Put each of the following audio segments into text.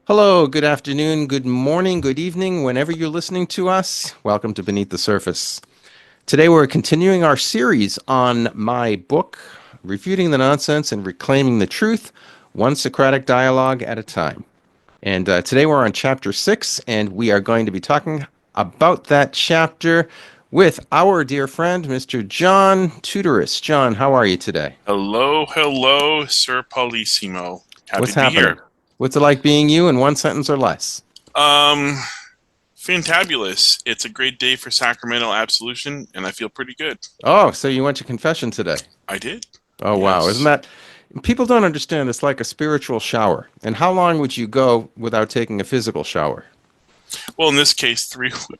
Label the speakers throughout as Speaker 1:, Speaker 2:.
Speaker 1: Hello, good afternoon, good morning, good evening, whenever you're listening to us. Welcome to Beneath the Surface. Today we're continuing our series on my book, Refuting the Nonsense and Reclaiming the Truth, one Socratic dialogue at a time. And today we're on chapter 6, and we are going to be talking about that chapter with our dear friend, Mr. John Tudoris. John, how are you today?
Speaker 2: Hello, hello, Sir Polissimo. Happy
Speaker 1: What's
Speaker 2: to be
Speaker 1: happening?
Speaker 2: here.
Speaker 1: What's it like being you in one sentence or less?
Speaker 2: Um, Fantabulous. It's a great day for sacramental absolution, and I feel pretty good.
Speaker 1: Oh, so you went to confession today.
Speaker 2: I did.
Speaker 1: Oh, wow. Isn't
Speaker 2: Yes.
Speaker 1: that people don't understand it's like a spiritual shower. And how long would you go without taking a physical shower?
Speaker 2: Well, in this case,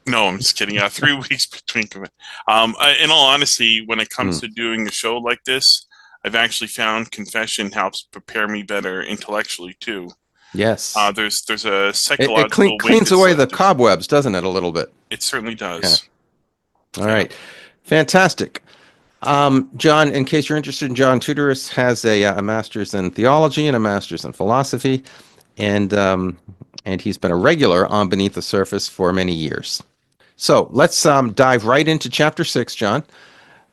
Speaker 2: no, I'm just kidding. 3 weeks between. In all honesty, when it
Speaker 1: Hmm.
Speaker 2: comes to doing a show like this, I've actually found confession helps prepare me better intellectually too.
Speaker 1: Yes.
Speaker 2: There's a
Speaker 1: It
Speaker 2: psychological weight
Speaker 1: cleans
Speaker 2: that's
Speaker 1: away the
Speaker 2: lifted.
Speaker 1: cobwebs, doesn't it, a little bit?
Speaker 2: It certainly
Speaker 1: Yeah.
Speaker 2: does.
Speaker 1: All
Speaker 2: Yeah.
Speaker 1: right. Fantastic. John, in case you're interested, John Tudoris has a master's in theology and a master's in philosophy, and um, and he's been a regular on Beneath the Surface for many years. So let's dive right into chapter 6, John.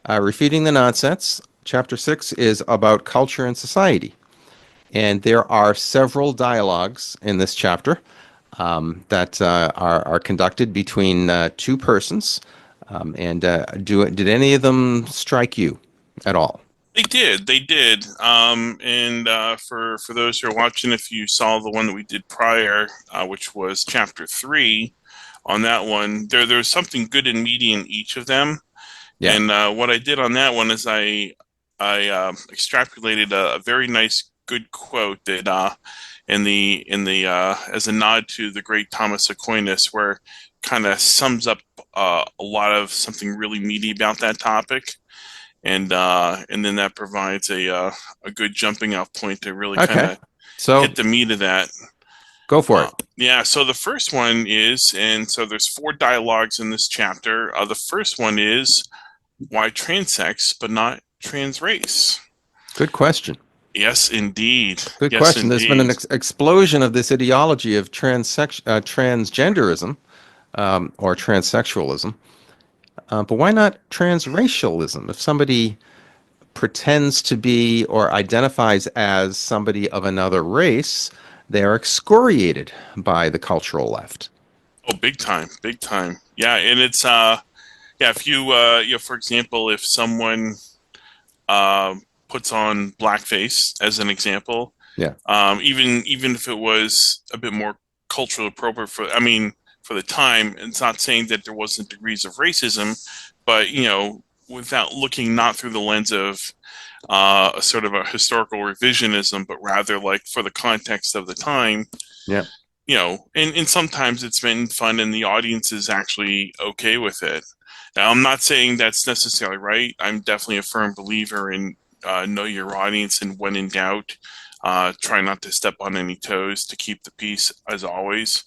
Speaker 1: Refuting the Nonsense. Chapter 6 is about culture and society. And there are several dialogues in this chapter that are conducted between two persons. Did any of them strike you at all?
Speaker 2: They did. They did. And for those who are watching, if you saw the one that we did prior, which was chapter three, on that one, there's something good and meaty in each of them.
Speaker 1: Yeah.
Speaker 2: And what I did on that one is I extrapolated a very nice good quote that in the as a nod to the great Thomas Aquinas, where kind of sums up a lot of something really meaty about that topic, and then that provides a good jumping off point to really kind
Speaker 1: Okay.
Speaker 2: of
Speaker 1: So
Speaker 2: hit the meat of that.
Speaker 1: go for it.
Speaker 2: Yeah, so the first one is, and so there's four dialogues in this chapter. The first one is why transsex but not transrace?
Speaker 1: Good question.
Speaker 2: Yes, indeed.
Speaker 1: Good
Speaker 2: Yes,
Speaker 1: question. There's been an
Speaker 2: indeed.
Speaker 1: explosion of this ideology of transgenderism or transsexualism. But why not transracialism? If somebody pretends to be or identifies as somebody of another race, they are excoriated by the cultural left.
Speaker 2: Oh, big time, big time. Yeah, and it's yeah, if you for example, if someone uh puts on blackface as an example,
Speaker 1: Yeah.
Speaker 2: even if it was a bit more culturally appropriate for, I mean, for the time, it's not saying that there wasn't degrees of racism, but without looking not through the lens of a sort of a historical revisionism, but rather like for the context of the time,
Speaker 1: Yeah.
Speaker 2: and sometimes it's been fun and the audience is actually okay with it. Now, I'm not saying that's necessarily right. I'm definitely a firm believer in know your audience, and when in doubt, try not to step on any toes to keep the peace as always.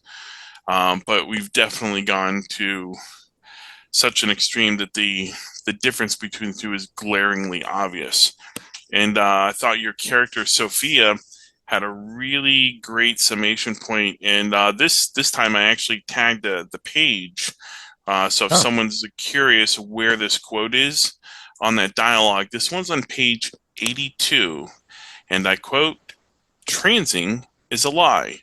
Speaker 2: But we've definitely gone to such an extreme that the difference between the two is glaringly obvious. And I thought your character Sophia had a really great summation point. And this time I actually tagged the page. So if
Speaker 1: Oh,
Speaker 2: someone's curious where this quote is on that dialogue, this one's on page 82. And I quote, "Transing is a lie.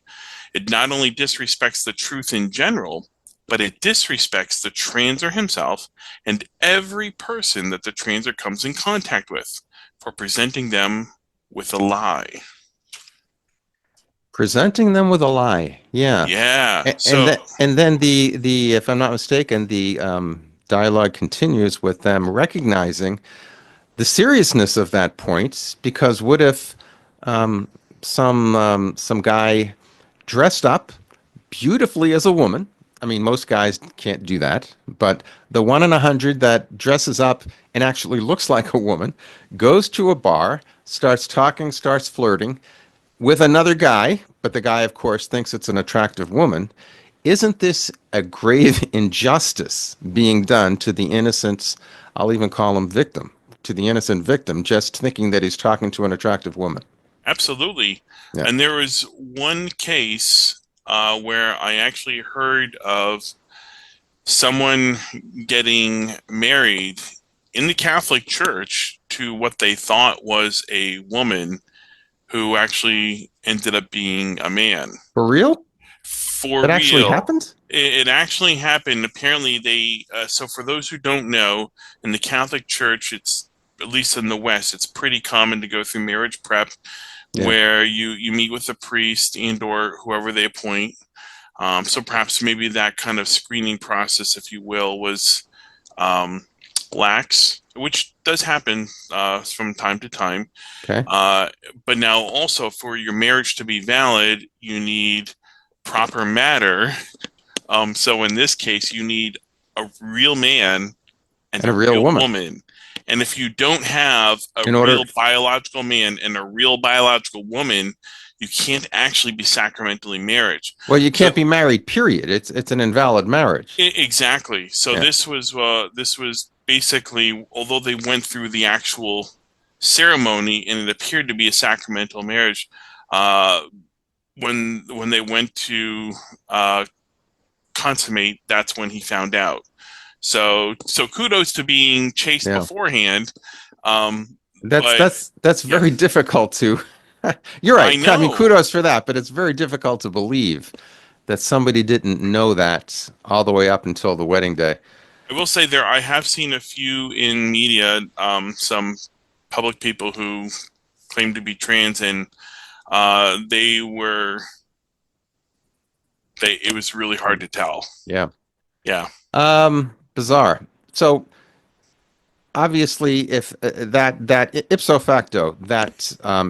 Speaker 2: It not only disrespects the truth in general, but it disrespects the transer himself and every person that the transer comes in contact with for presenting them with a lie."
Speaker 1: presenting them with a lie. Yeah.
Speaker 2: Yeah.
Speaker 1: And then the if I'm not mistaken, the dialogue continues with them recognizing the seriousness of that point, because what if some guy dressed up beautifully as a woman? I mean, most guys can't do that, but the one in 100 that dresses up and actually looks like a woman goes to a bar, starts talking, starts flirting with another guy, but the guy, of course, thinks it's an attractive woman. Isn't this a grave injustice being done to the innocent, I'll even call him victim, to the innocent victim, just thinking that he's talking to an attractive woman?
Speaker 2: Absolutely.
Speaker 1: Yeah.
Speaker 2: And there was one case where I actually heard of someone getting married in the Catholic Church to what they thought was a woman who actually ended up being a man.
Speaker 1: For real?
Speaker 2: For
Speaker 1: That actually
Speaker 2: real.
Speaker 1: happened?
Speaker 2: It actually happened. Apparently, so for those who don't know, in the Catholic Church, it's at least in the West, it's pretty common to go through marriage prep,
Speaker 1: Yeah.
Speaker 2: where you meet with a priest and or whoever they appoint. So perhaps maybe that kind of screening process, if you will, was um, lax, which does happen from time to time.
Speaker 1: Okay.
Speaker 2: Uh, but now also for your marriage to be valid, you need proper matter. So in this case, you need a real man and
Speaker 1: And a
Speaker 2: a
Speaker 1: real
Speaker 2: real
Speaker 1: woman.
Speaker 2: woman. And if you don't have a
Speaker 1: In order,
Speaker 2: real biological man and a real biological woman, you can't actually be sacramentally married.
Speaker 1: well, you
Speaker 2: So
Speaker 1: can't be married, period. It's an invalid marriage.
Speaker 2: exactly. So
Speaker 1: Yeah.
Speaker 2: this was basically, although they went through the actual ceremony and it appeared to be a sacramental marriage, uh, when they went to uh, consummate, that's when he found out. So kudos to being chased
Speaker 1: Yeah.
Speaker 2: beforehand. Um,
Speaker 1: That's
Speaker 2: but
Speaker 1: that's that's
Speaker 2: yeah,
Speaker 1: very difficult to You're
Speaker 2: I
Speaker 1: right. I mean,
Speaker 2: know.
Speaker 1: kudos for that, but it's very difficult to believe that somebody didn't know that all the way up until the wedding day.
Speaker 2: I will say I have seen a few in media, some public people who claim to be trans, and they were it was really hard to tell.
Speaker 1: Yeah.
Speaker 2: Yeah,
Speaker 1: Bizarre. So obviously, if that ipso facto that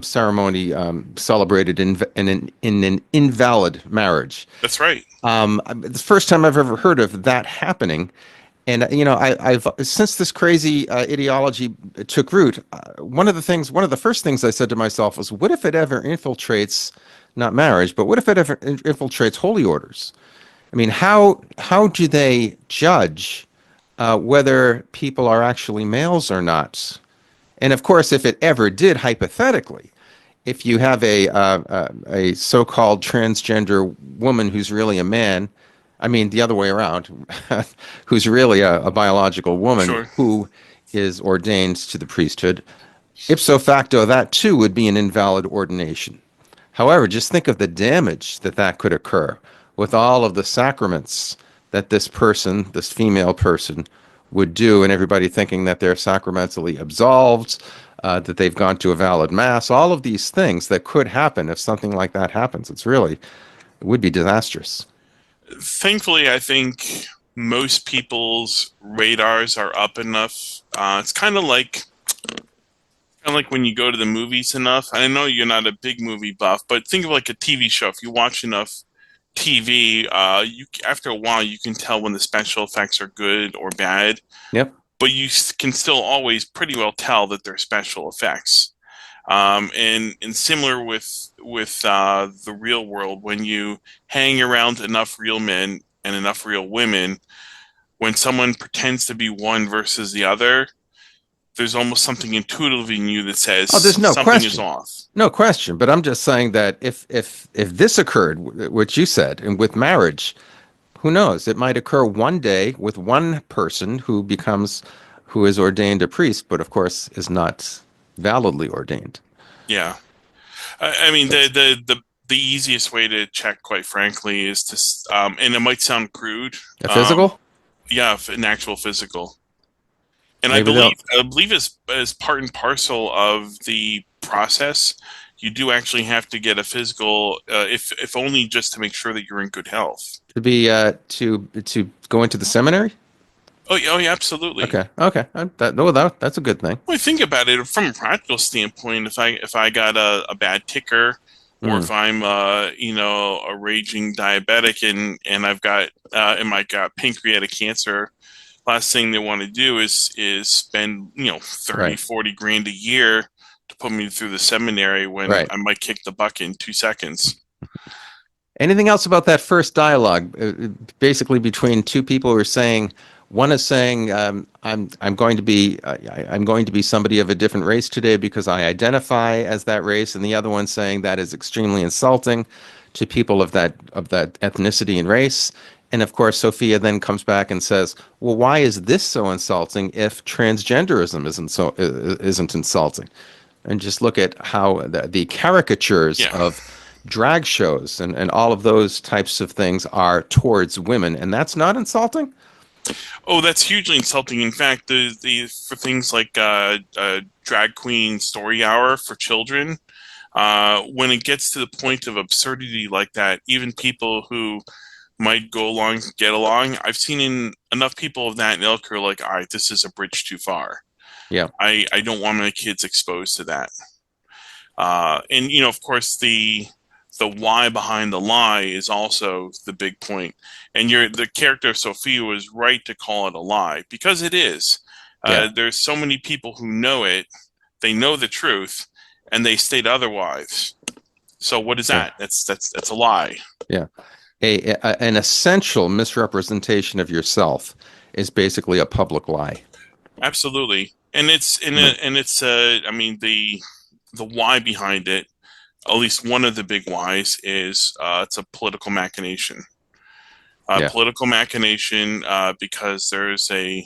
Speaker 1: ceremony celebrated in an invalid marriage.
Speaker 2: that's right.
Speaker 1: The first time I've ever heard of that happening, and I've since this crazy ideology took root. One of the first things I said to myself was, what if it ever infiltrates, not marriage, but what if it ever infiltrates holy orders? I mean, how do they judge whether people are actually males or not? And of course, if it ever did, hypothetically, if you have a so-called transgender woman who's really a man, I mean the other way around, who's really a biological woman
Speaker 2: Sure.
Speaker 1: who is ordained to the priesthood, ipso facto, that too would be an invalid ordination. However, just think of the damage that that could occur with all of the sacraments that this person, this female person, would do, and everybody thinking that they're sacramentally absolved, that they've gone to a valid mass, all of these things that could happen if something like that happens. It would be disastrous.
Speaker 2: Thankfully, I think most people's radars are up enough. It's kind of like when you go to the movies enough. I know you're not a big movie buff, but think of like a TV show. If you watch enough TV, you after a while you can tell when the special effects are good or bad,
Speaker 1: Yep.
Speaker 2: but you can still always pretty well tell that they're special effects. And similar with the real world, when you hang around enough real men and enough real women, when someone pretends to be one versus the other, there's almost something intuitive in you that says
Speaker 1: Oh, there's no
Speaker 2: something is
Speaker 1: question.
Speaker 2: off.
Speaker 1: No question. But I'm just saying that if this occurred, which you said, and with marriage, who knows? It might occur one day with one person who is ordained a priest, but of course is not validly ordained.
Speaker 2: Yeah, I mean
Speaker 1: That's
Speaker 2: the easiest way to check, quite frankly, is and it might sound crude,
Speaker 1: a physical.
Speaker 2: yeah, an actual physical. And I
Speaker 1: Maybe
Speaker 2: believe
Speaker 1: they'll.
Speaker 2: I believe as part and parcel of the process, you do actually have to get a physical, if only just to make sure that you're in good health.
Speaker 1: To be to go into the seminary.
Speaker 2: Oh yeah, absolutely.
Speaker 1: Okay, okay, that's a good thing.
Speaker 2: Well, think about it from a practical standpoint. If I got a bad ticker, or
Speaker 1: Hmm.
Speaker 2: if I'm a raging diabetic and I've got and I got pancreatic cancer, last thing they want to do is spend 30,
Speaker 1: Right,
Speaker 2: 40 grand a year to put me through the seminary when
Speaker 1: right.
Speaker 2: I might kick the bucket in 2 seconds.
Speaker 1: Anything else about that first dialogue? Basically, between two people who are saying, one is saying, I'm going to be somebody of a different race today because I identify as that race, and the other one saying that is extremely insulting to people of that ethnicity and race. And of course, Sophia then comes back and says, "Well, why is this so insulting if transgenderism isn't insulting?" And just look at how the caricatures
Speaker 2: Yeah.
Speaker 1: of drag shows and all of those types of things are towards women, and that's not insulting.
Speaker 2: Oh, that's hugely insulting. In fact, the for things like drag queen story hour for children, when it gets to the point of absurdity like that, even people who might go along, get along, I've seen enough people of that ilk who are like, all right, this is a bridge too far.
Speaker 1: Yeah,
Speaker 2: I don't want my kids exposed to that. And of course, the why behind the lie is also the big point. And the character of Sophia was right to call it a lie because it is.
Speaker 1: yeah,
Speaker 2: There's so many people who know it, they know the truth, and they state otherwise. So what is
Speaker 1: yeah,
Speaker 2: that? That's a lie.
Speaker 1: yeah. An essential misrepresentation of yourself is basically a public lie.
Speaker 2: Absolutely. And
Speaker 1: Right.
Speaker 2: I mean the why behind it, at least one of the big whys is it's a political machination.
Speaker 1: Yeah,
Speaker 2: Political machination because there's a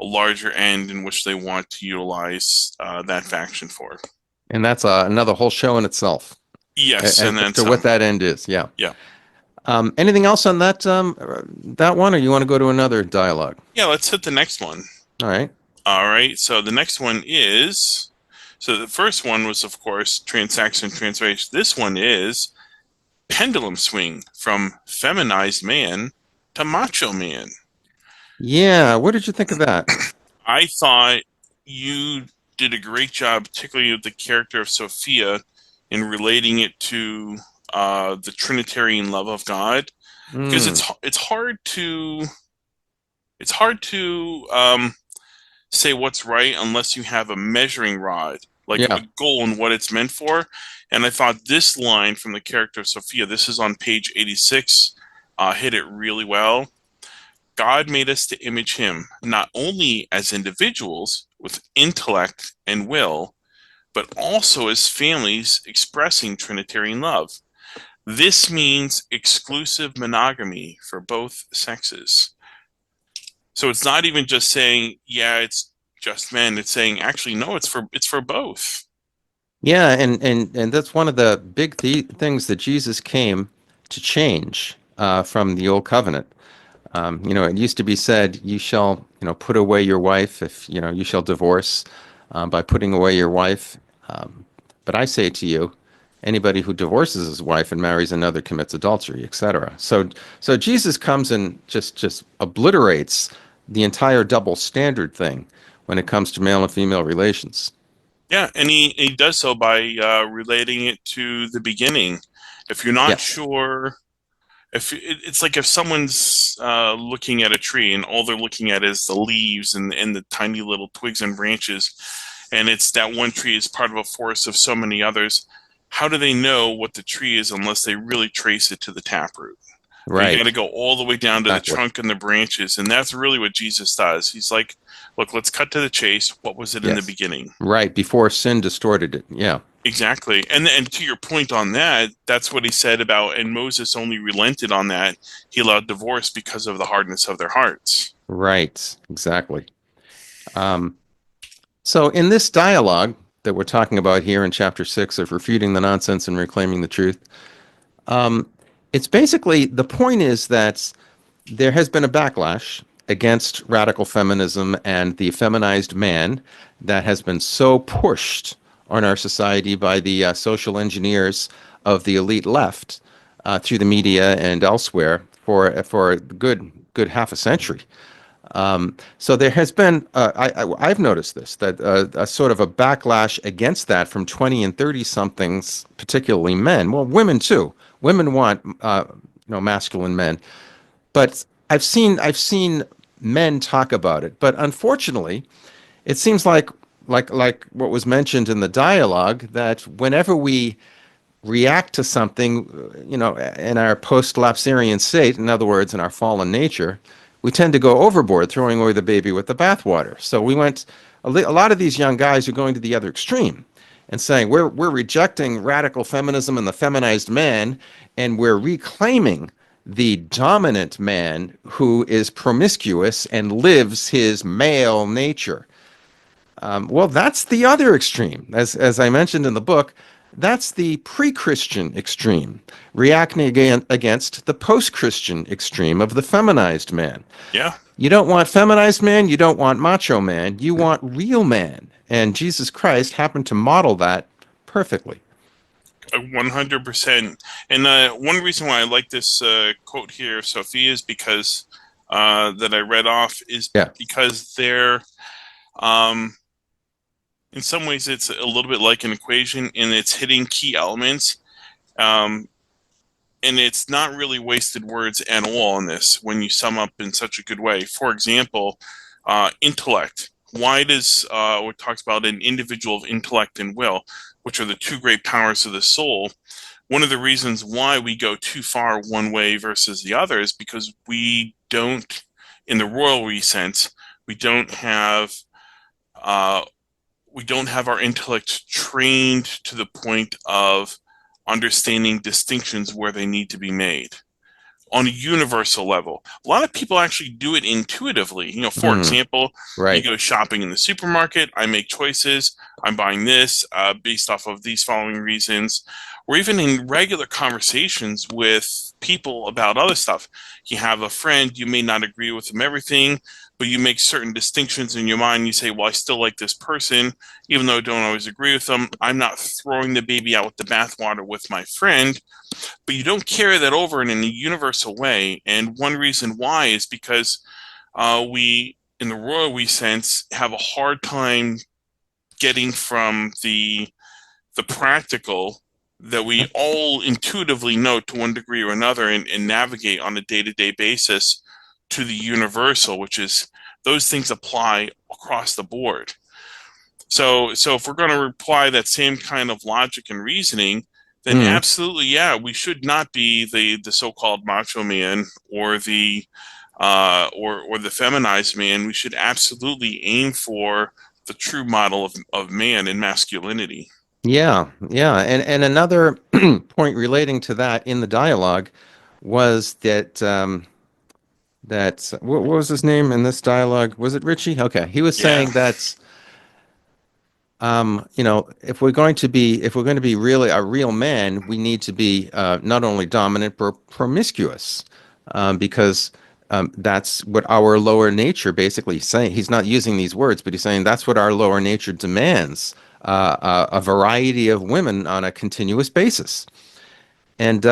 Speaker 2: larger end in which they want to utilize that faction for.
Speaker 1: and that's another whole show in itself
Speaker 2: Yes, and
Speaker 1: as
Speaker 2: then
Speaker 1: to what
Speaker 2: some.
Speaker 1: that end is. Yeah.
Speaker 2: Yeah.
Speaker 1: Anything else on that one, or you want to go to another dialogue?
Speaker 2: Yeah, let's hit the next one.
Speaker 1: All right.
Speaker 2: All right, so the next one is so the first one was, of course, transaction transformation. This one is pendulum swing from feminized man to macho man.
Speaker 1: Yeah. What did you think of that?
Speaker 2: I thought you did a great job, particularly with the character of Sophia, in relating it to the Trinitarian love of God, because
Speaker 1: Mm,
Speaker 2: it's hard to say what's right unless you have a measuring rod, like a
Speaker 1: yeah.
Speaker 2: goal and what it's meant for. And I thought this line from the character of Sophia, this is on page 86, hit it really well. God made us to image him, not only as individuals with intellect and will, but also as families expressing Trinitarian love. This means exclusive monogamy for both sexes. So it's not even just saying, yeah, it's just men. It's saying, actually, no, it's for both.
Speaker 1: Yeah, and that's one of the big things that Jesus came to change from the old covenant. It used to be said, "You shall, put away your wife if you shall divorce by putting away your wife." But I say to you, anybody who divorces his wife and marries another commits adultery, etc. So Jesus comes and just obliterates the entire double standard thing when it comes to male and female relations.
Speaker 2: Yeah, and he does so by relating it to the beginning. If you're not
Speaker 1: Yes.
Speaker 2: sure, it's like if someone's looking at a tree and all they're looking at is the leaves and the tiny little twigs and branches, and it's that one tree is part of a forest of so many others. How do they know what the tree is unless they really trace it to the taproot? You got to
Speaker 1: Right.
Speaker 2: go all the way down to the
Speaker 1: Exactly.
Speaker 2: trunk and the branches, and that's really what Jesus does. He's like, "Look, let's cut to the chase. What was it in the
Speaker 1: Yes.
Speaker 2: beginning?"
Speaker 1: Right. Before sin distorted it. Yeah.
Speaker 2: Exactly. And to your point on that, that's what he said about, and Moses only relented on that. He allowed divorce because of the hardness of their hearts.
Speaker 1: Right. Exactly. Um, so in this dialogue that we're talking about here in chapter 6 of refuting the nonsense and reclaiming the truth, um, it's basically the point is that there has been a backlash against radical feminism and the feminized man that has been so pushed on our society by the social engineers of the elite left through the media and elsewhere for a good half a century. So there has been, I've noticed this, that a sort of a backlash against that from 20 and 30 somethings, particularly men. Well, women too. Women want, masculine men. But I've seen men talk about it. But unfortunately, it seems like what was mentioned in the dialogue that whenever we react to something, in our post-lapsarian state, in other words, in our fallen nature, we tend to go overboard, throwing away the baby with the bathwater. So a lot of these young guys are going to the other extreme. and saying we're rejecting radical feminism and the feminized man, and we're reclaiming the dominant man who is promiscuous and lives his male nature. Well, that's the other extreme. As I mentioned in the book, that's the pre-Christian extreme, reacting against the post-Christian extreme of the feminized man.
Speaker 2: Yeah.
Speaker 1: You don't want feminized man, you don't want macho man, you want real man. And Jesus Christ happened to model that perfectly.
Speaker 2: 100%. And one reason why I like this quote here, Sophie, is because that I read off is
Speaker 1: Yeah.
Speaker 2: because they're um, in some ways it's a little bit like an equation and it's hitting key elements. Um, and it's not really wasted words at all in this when you sum up in such a good way. For example, intellect. Why does what talks about an individual of intellect and will, which are the two great powers of the soul? One of the reasons why we go too far one way versus the other is because we don't, in the royal sense, we don't have uh, we don't have our intellect trained to the point of understanding distinctions where they need to be made on a universal level. A lot of people actually do it intuitively. For
Speaker 1: Mm,
Speaker 2: example, you
Speaker 1: right.
Speaker 2: go shopping in the supermarket, I make choices, I'm buying this based off of these following reasons, or even in regular conversations with people about other stuff. You have a friend, you may not agree with them everything, but you make certain distinctions in your mind. You say, well, I still like this person, even though I don't always agree with them. I'm not throwing the baby out with the bathwater with my friend, but you don't carry that over in a universal way. And one reason why is because we, in the royal we sense, have a hard time getting from the practical that we all intuitively know to one degree or another and navigate on a day-to-day basis to the universal, which is those things apply across the board. So if we're going to apply that same kind of logic and reasoning, then
Speaker 1: Mm,
Speaker 2: absolutely, yeah, we should not be the so-called macho man or or the feminized man. We should absolutely aim for the true model of man and masculinity.
Speaker 1: yeah, yeah. And another point relating to that in the dialogue was that what was his name in this dialogue? Was it Richie? Okay. He was
Speaker 2: Yeah.
Speaker 1: saying that if we're going to be really a real man, we need to be not only dominant but promiscuous, because that's what our lower nature basically is saying. He's not using these words, but he's saying that's what our lower nature demands: a variety of women on a continuous basis. And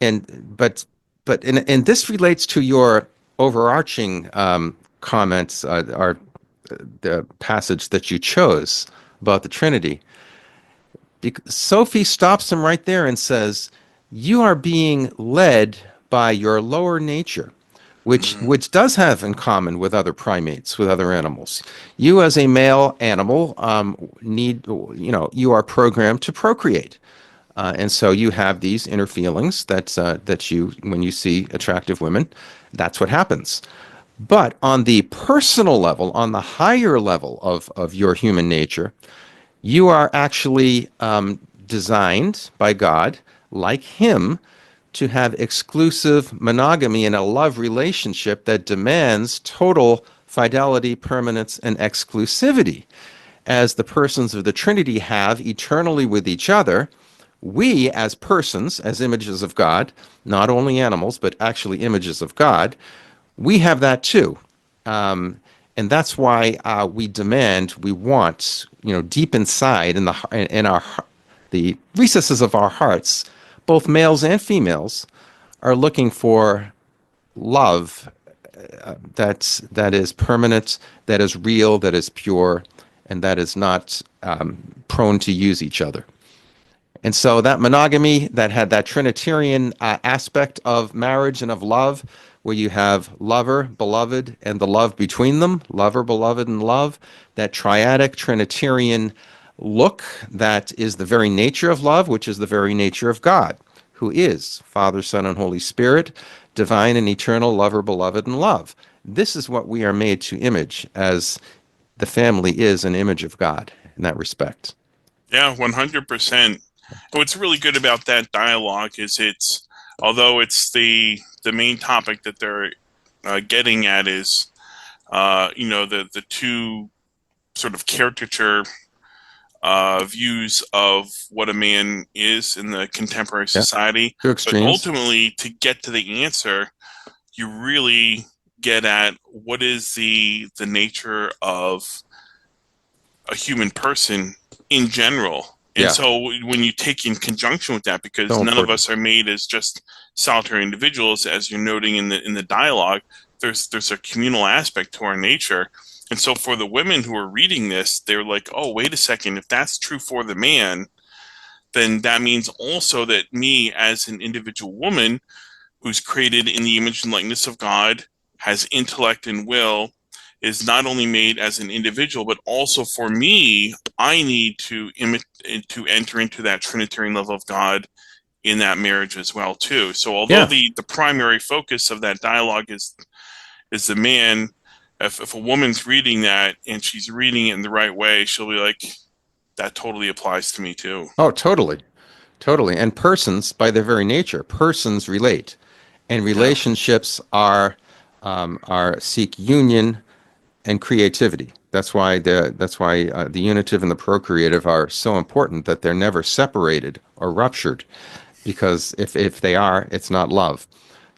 Speaker 1: and but this relates to your overarching comments, or the passage that you chose about the Trinity. Sophie stops him right there and says, "You are being led by your lower nature."
Speaker 2: Mm,
Speaker 1: Which does have in common with other primates, with other animals. You, as a male animal, you are programmed to procreate. And so you have these inner feelings that when you see attractive women, that's what happens. But on the personal level, on the higher level of your human nature, you are actually designed by God, like Him, to have exclusive monogamy in a love relationship that demands total fidelity, permanence, and exclusivity. As the persons of the Trinity have eternally with each other, we as persons, as images of God, not only animals, but actually images of God, we have that too. Um, and that's why we want, deep inside in the recesses of our hearts, both males and females are looking for love that is permanent, that is real, that is pure, and that is not prone to use each other. And so that monogamy that had that Trinitarian aspect of marriage and of love, where you have lover, beloved, and the love between them, lover, beloved, and love, that triadic Trinitarian look that is the very nature of love, which is the very nature of God, who is Father, Son, and Holy Spirit, divine and eternal lover, beloved, and love. This is what we are made to image, as the family is an image of God in that respect.
Speaker 2: Yeah, 100%. What's really good about that dialogue is although it's the main topic that they're getting at is, the two sort of caricature views of what a man is in the contemporary
Speaker 1: Yeah,
Speaker 2: society.
Speaker 1: two
Speaker 2: But
Speaker 1: extremes.
Speaker 2: ultimately, to get to the answer, you really get at what is the nature of a human person in general. And
Speaker 1: Yeah,
Speaker 2: so when you take in conjunction with that, because
Speaker 1: so
Speaker 2: none of
Speaker 1: important.
Speaker 2: us are made as just solitary individuals, as you're noting in the dialogue, there's a communal aspect to our nature. And so for the women who are reading this, they're like, oh, wait a second, if that's true for the man, then that means also that me as an individual woman who's created in the image and likeness of God, has intellect and will, is not only made as an individual, but also for me, I need to enter into that Trinitarian love of God in that marriage as well too. So although
Speaker 1: Yeah.
Speaker 2: the primary focus of that dialogue is the man, if a woman's reading that and she's reading it in the right way, she'll be like, that totally applies to me too.
Speaker 1: Oh, totally. Totally. And persons, by their very nature, persons relate. And
Speaker 2: Yeah.
Speaker 1: relationships are seek union and creativity. That's why the unitive and the procreative are so important that they're never separated or ruptured. Because if they are, it's not love.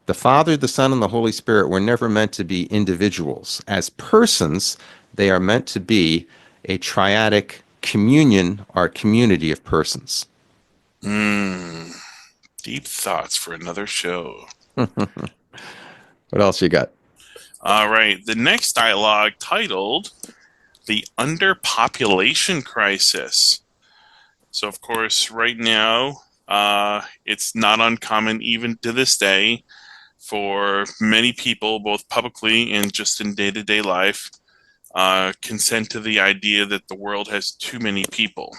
Speaker 1: The Father, the Son, and the Holy Spirit were never meant to be individuals. As persons, they are meant to be a triadic communion or community of persons.
Speaker 2: Mm, deep thoughts for another show.
Speaker 1: What else you got?
Speaker 2: All right. The next dialogue titled The Underpopulation Crisis. So, of course, right now, it's not uncommon, even to this day, for many people, both publicly and just in day to day life, consent to the idea that the world has too many people.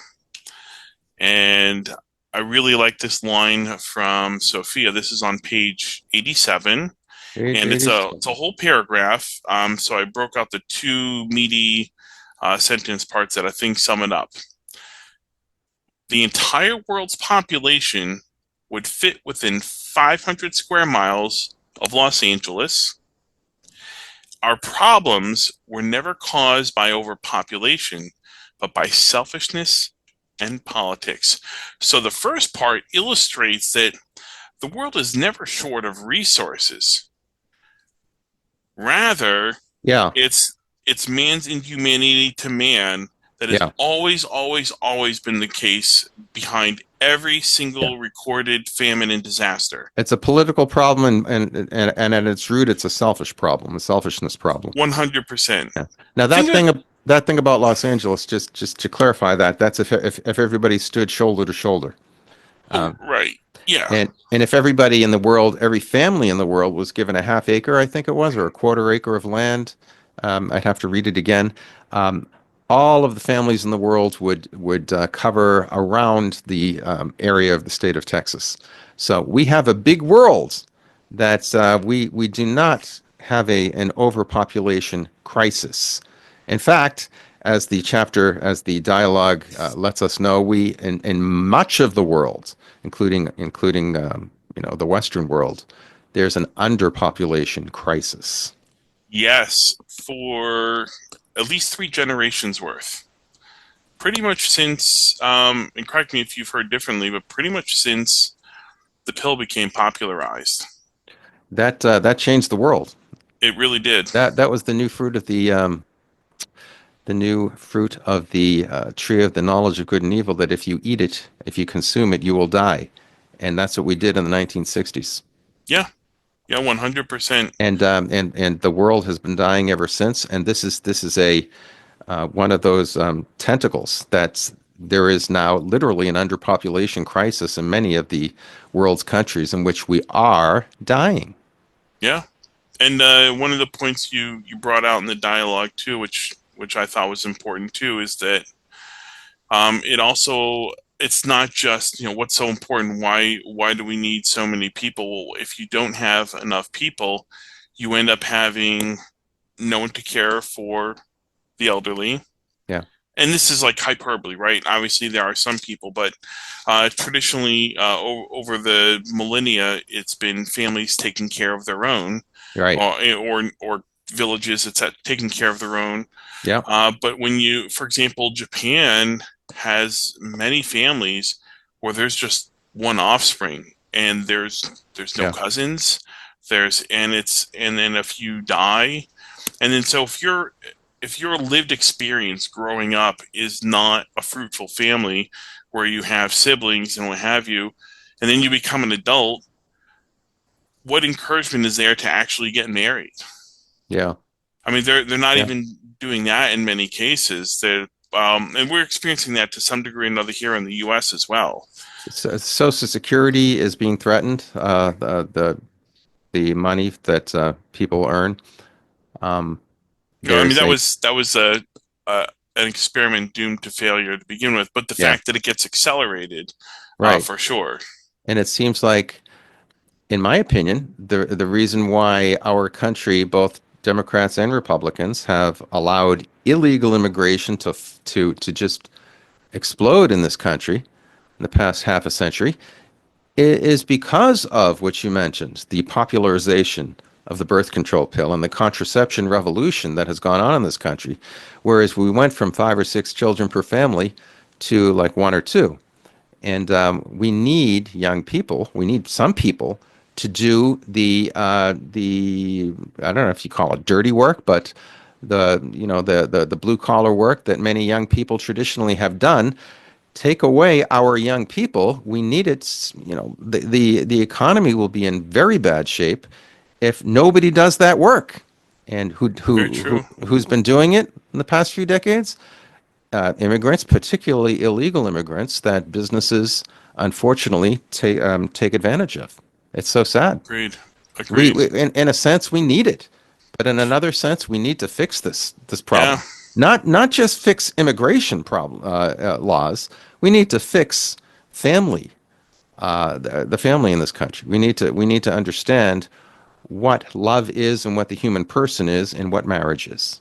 Speaker 2: And I really like this line from Sophia. This is on page 87,
Speaker 1: Page
Speaker 2: and it's
Speaker 1: 87.
Speaker 2: a whole paragraph. So I broke out the two meaty sentence parts that I think sum it up. The entire world's population would fit within 500 square miles of Los Angeles. Our problems were never caused by overpopulation, but by selfishness and politics. So the first part illustrates that the world is never short of resources. Rather,
Speaker 1: Yeah,
Speaker 2: it's it's man's inhumanity to man that has
Speaker 1: yeah,
Speaker 2: always been the case behind every
Speaker 1: yeah.
Speaker 2: single recorded famine and disaster.
Speaker 1: It's a political problem, and at its root, it's a selfish problem, a selfishness problem.
Speaker 2: 100%.
Speaker 1: Yeah. Now
Speaker 2: Think of
Speaker 1: that thing about Los Angeles, just to clarify that, that's if everybody stood shoulder to shoulder.
Speaker 2: oh, right. Yeah.
Speaker 1: And if everybody in the world, every family in the world was given a half acre, I think it was, or a quarter acre of land, I'd have to read it again. Um, all of the families in the world would cover around the area of the state of Texas. So we have a big world that we do not have an overpopulation crisis. In fact, as the dialogue lets us know, we in much of the world, including the Western world, there's an underpopulation crisis.
Speaker 2: Yes, for at least three generations worth. Pretty much since, and correct me if you've heard differently, but pretty much since the pill became popularized.
Speaker 1: That changed the world.
Speaker 2: It really did.
Speaker 1: That was the new fruit of the tree of the knowledge of good and evil. That if you eat it, if you consume it, you will die, and that's what we did in the 1960s.
Speaker 2: Yeah. Yeah, 100%.
Speaker 1: And the world has been dying ever since. And this is a one of those tentacles that's there is now literally an underpopulation crisis in many of the world's countries in which we are dying.
Speaker 2: Yeah. And one of the points you brought out in the dialogue too, which I thought was important too, is that it also it's not just what's so important. Why do we need so many people? Well, if you don't have enough people, you end up having no one to care for the elderly.
Speaker 1: Yeah.
Speaker 2: and this is like hyperbole, right? Obviously, there are some people, but traditionally, over the millennia, it's been families taking care of their own,
Speaker 1: Right.
Speaker 2: or villages that's taking care of their own.
Speaker 1: Yeah.
Speaker 2: But when you, for example, Japan has many families where there's just one offspring, and there's no
Speaker 1: Yeah.
Speaker 2: cousins. And then if you die, and then so if your lived experience growing up is not a fruitful family where you have siblings and what have you, and then you become an adult, what encouragement is there to actually get married?
Speaker 1: Yeah.
Speaker 2: I mean, they're not
Speaker 1: Yeah.
Speaker 2: even doing that in many cases. And we're experiencing that to some degree or another here in the U.S. as well.
Speaker 1: Social Security is being threatened. The money that people earn. Um,
Speaker 2: You know, I mean,
Speaker 1: there's a
Speaker 2: that was a an experiment doomed to failure to begin with, but the
Speaker 1: Yeah.
Speaker 2: fact that it gets accelerated,
Speaker 1: Right.
Speaker 2: for sure.
Speaker 1: And it seems like, in my opinion, the reason why our country, both Democrats and Republicans, have allowed illegal immigration to just explode in this country in the past half a century is because of what you mentioned, the popularization of the birth control pill and the contraception revolution that has gone on in this country. Whereas we went from 5 or 6 children per family to like one or two. And we need young people. We need some people to do the I don't know if you call it dirty work, but the blue collar work that many young people traditionally have done. Take away our young people, we need it. The economy will be in very bad shape if nobody does that work. And
Speaker 2: Very true.
Speaker 1: who's been doing it in the past few decades? Immigrants, particularly illegal immigrants, that businesses unfortunately take advantage of. It's so sad.
Speaker 2: Agreed. Agreed.
Speaker 1: In a sense, we need it, but in another sense, we need to fix this
Speaker 2: Yeah.
Speaker 1: problem. Not just fix immigration problem laws. We need to fix family, the family in this country. We need to understand what love is and what the human person is and what marriage is.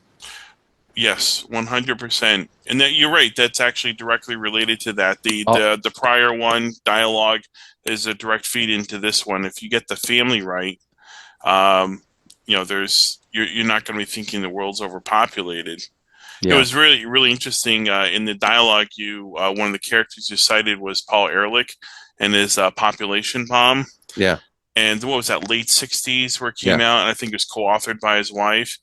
Speaker 2: Yes, 100%. And that you're right, that's actually directly related to that.
Speaker 1: Oh,
Speaker 2: The prior one, dialogue, is a direct feed into this one. If you get the family right, um, you're not going to be thinking the world's overpopulated. It
Speaker 1: yeah,
Speaker 2: was really interesting in the dialogue. You One of the characters you cited was Paul Ehrlich and his population bomb.
Speaker 1: yeah,
Speaker 2: And what was that, late 60s where it came
Speaker 1: yeah.
Speaker 2: out, and I think it was co-authored by his wife.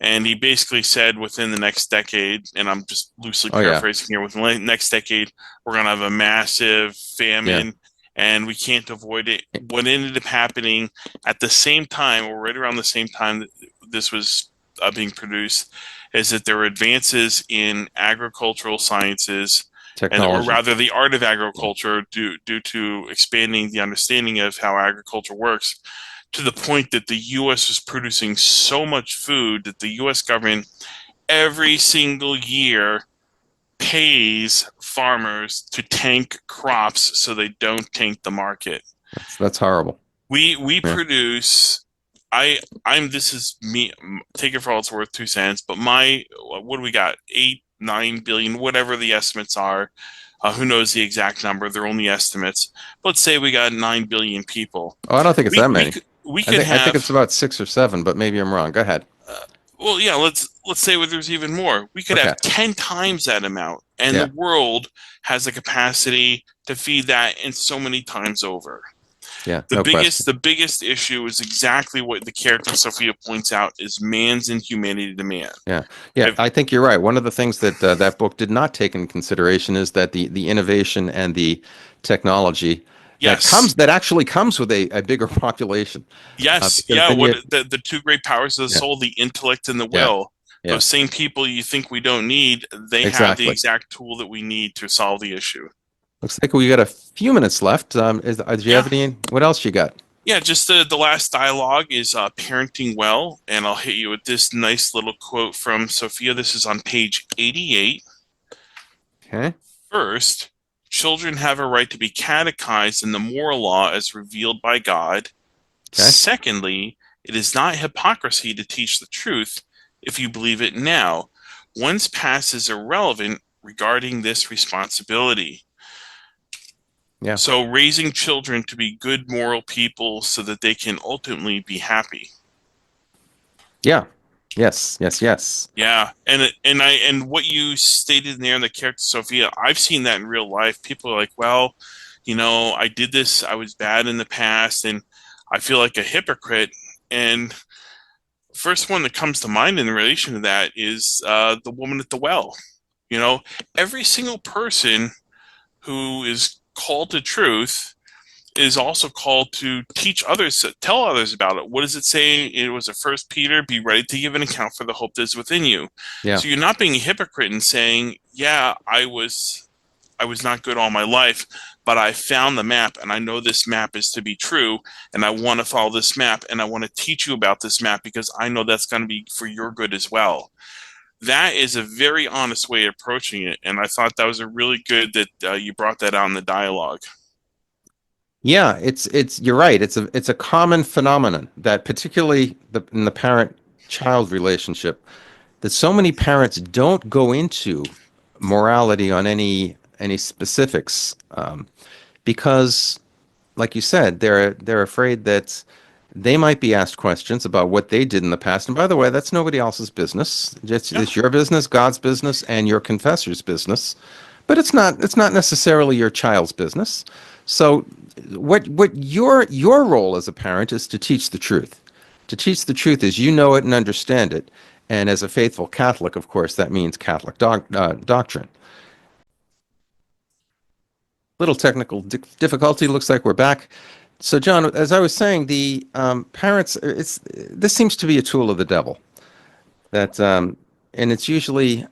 Speaker 2: And he basically said within the next decade, and I'm just loosely
Speaker 1: Oh, yeah,
Speaker 2: paraphrasing here, within the next decade we're going to have a massive
Speaker 1: yeah.
Speaker 2: famine, and we can't avoid it. What ended up happening at the same time, or right around the same time that this was being produced, is that there were advances in agricultural sciences, or
Speaker 1: Technology.
Speaker 2: rather the art of
Speaker 1: Yeah.
Speaker 2: agriculture, due to expanding the understanding of how agriculture works, to the point that the U.S. was producing so much food that the U.S. government every single year pays farmers to tank crops so they don't tank the market.
Speaker 1: That's horrible.
Speaker 2: We
Speaker 1: Yeah,
Speaker 2: produce. I'm This is me. Take it for all it's worth, 2 cents. But what do we got? 8, 9 billion, whatever the estimates are. Who knows the exact number? They're only estimates. But let's say we got 9 billion people.
Speaker 1: oh, I don't think it's that
Speaker 2: We
Speaker 1: many.
Speaker 2: could we
Speaker 1: I
Speaker 2: could
Speaker 1: think I think
Speaker 2: have
Speaker 1: it's about 6 or 7, but maybe I'm wrong. Go ahead.
Speaker 2: well, yeah. Let's say there's even more. We could have
Speaker 1: Okay.
Speaker 2: 10 times that amount, and the
Speaker 1: Yeah.
Speaker 2: world has the capacity to feed that and so many times over.
Speaker 1: Yeah. No question.
Speaker 2: The biggest issue is exactly what the character Sophia points out: is man's inhumanity to man.
Speaker 1: Yeah. Yeah.
Speaker 2: If
Speaker 1: I think you're right. One of the things that that book did not take into consideration is that the innovation and the technology
Speaker 2: Yes,
Speaker 1: that actually comes with a bigger population.
Speaker 2: yes,
Speaker 1: Because
Speaker 2: yeah.
Speaker 1: then
Speaker 2: What
Speaker 1: you
Speaker 2: the two great powers of the
Speaker 1: yeah.
Speaker 2: soul, the intellect and the
Speaker 1: Yeah.
Speaker 2: will.
Speaker 1: Yeah.
Speaker 2: Those same people you think we don't need, they have the
Speaker 1: Exactly.
Speaker 2: exact tool that we need to solve the issue.
Speaker 1: Looks like we got a few minutes left. Do you
Speaker 2: Yeah,
Speaker 1: have any? What else you got?
Speaker 2: yeah. Just the last dialogue is parenting well, and I'll hit you with this nice little quote from Sophia. This is on page 88.
Speaker 1: Okay.
Speaker 2: First, children have a right to be catechized in the moral law as revealed by God.
Speaker 1: Okay.
Speaker 2: Secondly, it is not hypocrisy to teach the truth if you believe it now. Once past is irrelevant, regarding this responsibility.
Speaker 1: Yeah.
Speaker 2: So, raising children to be good moral people so that they can ultimately be happy.
Speaker 1: Yeah. Yes. Yes. Yes.
Speaker 2: Yeah, and what you stated in there in the character Sophia, I've seen that in real life. People are like, well, I did this, I was bad in the past, and I feel like a hypocrite. And first one that comes to mind in relation to that is the woman at the well. You know, every single person who is called to truth is also called to teach others, tell others about it. What does it say? It was a First Peter, be ready to give an account for the hope that is within you.
Speaker 1: Yeah.
Speaker 2: So you're not being a hypocrite and saying, yeah, I was not good all my life, but I found the map and I know this map is to be true and I want to follow this map and I want to teach you about this map because I know that's going to be for your good as well. That is a very honest way of approaching it, and I thought that was a really good that you brought that out in the dialogue.
Speaker 1: Yeah, it's you're right. It's a common phenomenon that particularly in the parent-child relationship that so many parents don't go into morality on any specifics because, like you said, they're afraid that they might be asked questions about what they did in the past. And by the way, that's nobody else's business.
Speaker 2: Yeah,
Speaker 1: It's your business, God's business, and your confessor's business. But it's not necessarily your child's business. So what your role as a parent is to teach the truth. To teach the truth as you know it and understand it. And as a faithful Catholic, of course, that means Catholic doctrine. Little technical difficulty. Looks like we're back. So, John, as I was saying, the parents, this seems to be a tool of the devil. That and it's usually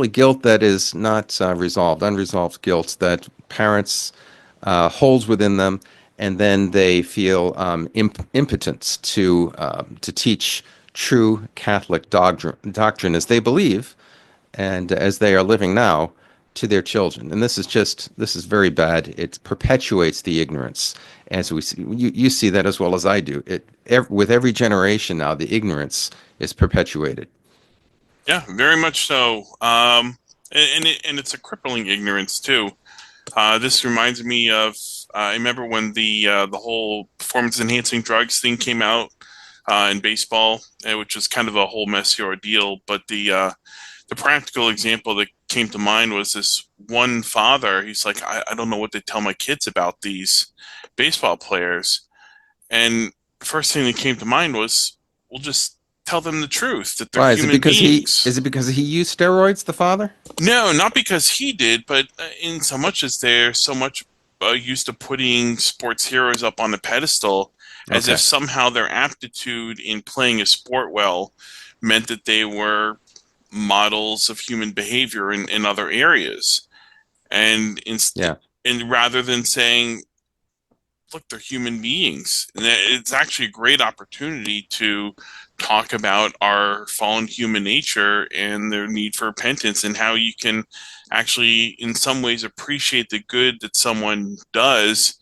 Speaker 1: guilt that is not resolved, unresolved guilt that parents hold within them, and then they feel impotent to teach true Catholic doctrine as they believe and as they are living now to their children. And this is very bad. It perpetuates the ignorance, as we see. You see that as well as I do. With every generation now, the ignorance is perpetuated.
Speaker 2: yeah, very much so. And it's a crippling ignorance too. This reminds me of I remember when the whole performance enhancing drugs thing came out in baseball, which was kind of a whole messy ordeal. But the practical example that came to mind was this one father. He's like, I don't know what to tell my kids about these baseball players. And the first thing that came to mind was, we'll just tell them the truth that they're
Speaker 1: Why is it
Speaker 2: human
Speaker 1: because he is
Speaker 2: beings.
Speaker 1: it because he used steroids, the father?
Speaker 2: No, not because he did, but in so much as they're so much used to putting sports heroes up on the pedestal, as if
Speaker 1: Okay.
Speaker 2: somehow their aptitude in playing a sport well meant that they were models of human behavior in other areas. And
Speaker 1: Yeah.
Speaker 2: and rather than saying, look, they're human beings. And it's actually a great opportunity to talk about our fallen human nature and their need for repentance and how you can actually, in some ways, appreciate the good that someone does,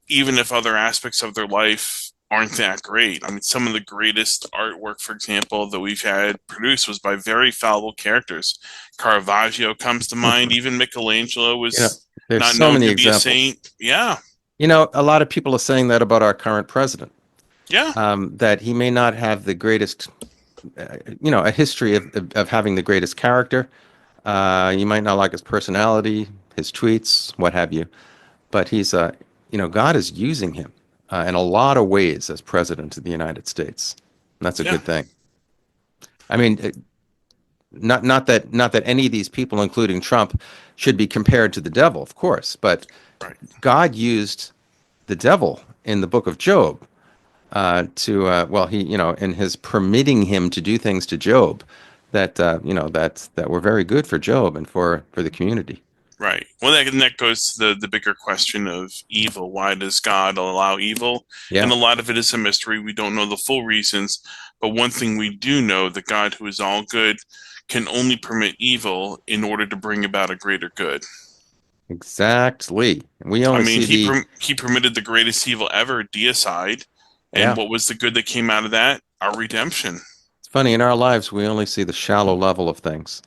Speaker 2: even if other aspects of their life aren't that great. I mean, some of the greatest artwork, for example, that we've had produced was by very fallible characters. Caravaggio comes to mind. Even Michelangelo
Speaker 1: You know,
Speaker 2: was
Speaker 1: there's
Speaker 2: not
Speaker 1: so
Speaker 2: known
Speaker 1: many
Speaker 2: to be a
Speaker 1: examples.
Speaker 2: saint. Yeah,
Speaker 1: A lot of people are saying that about our current president,
Speaker 2: yeah,
Speaker 1: that he may not have the greatest, a history of having the greatest character. You might not like his personality, his tweets, what have you, but God is using him in a lot of ways as president of the United States. And that's a
Speaker 2: yeah.
Speaker 1: good thing. I mean, not that any of these people, including Trump, should be compared to the devil, of course, but
Speaker 2: Right.
Speaker 1: God used the devil in the book of Job in his permitting him to do things to Job that were very good for Job and for the community.
Speaker 2: Right. Well, that goes to the bigger question of evil. Why does God allow evil? And
Speaker 1: Yeah,
Speaker 2: a lot of it is a mystery. We don't know the full reasons. But one thing we do know, the God who is all good can only permit evil in order to bring about a greater good.
Speaker 1: exactly. We
Speaker 2: I
Speaker 1: only
Speaker 2: mean,
Speaker 1: see the
Speaker 2: he permitted the greatest evil ever, deicide. And
Speaker 1: yeah.
Speaker 2: what was the good that came out of that? Our redemption.
Speaker 1: It's funny in our lives we only see the shallow level of things.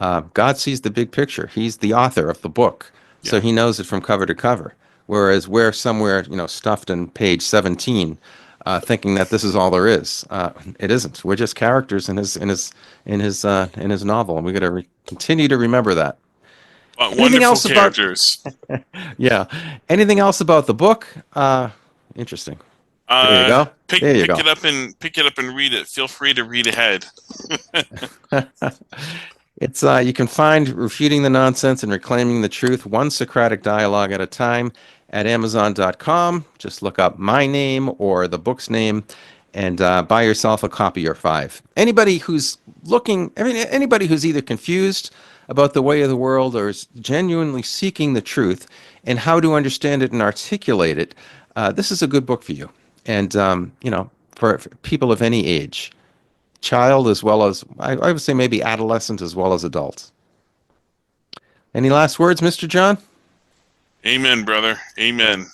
Speaker 1: God sees the big picture. He's the author of the book, so
Speaker 2: Yeah.
Speaker 1: he knows it from cover to cover. Whereas we're somewhere, stuffed in page 17, thinking that this is all there is. It isn't. We're just characters in his novel, and we got to continue to remember that.
Speaker 2: But
Speaker 1: Anything
Speaker 2: wonderful
Speaker 1: else about?
Speaker 2: characters.
Speaker 1: Yeah. Anything else about the book? Interesting. There you
Speaker 2: Uh,
Speaker 1: go. There you go.
Speaker 2: pick it up and read it. Feel free to read ahead.
Speaker 1: It's you can find Refuting the Nonsense and Reclaiming the Truth, one Socratic dialogue at a time at Amazon.com. Just look up my name or the book's name and buy yourself a copy or five. Anybody who's anybody who's either confused about the way of the world or is genuinely seeking the truth and how to understand it and articulate it, this is a good book for you. And for people of any age, child as well as I would say maybe adolescent as well as adults. Any last words, Mr. John?
Speaker 2: Amen, brother. Amen.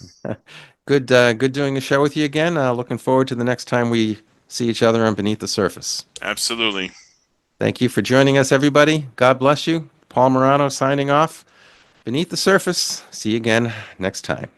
Speaker 1: Good doing the show with you again. Looking forward to the next time we see each other on Beneath the Surface.
Speaker 2: Absolutely.
Speaker 1: Thank you for joining us, everybody. God bless you. Paul Morano signing off. Beneath the Surface. See you again next time.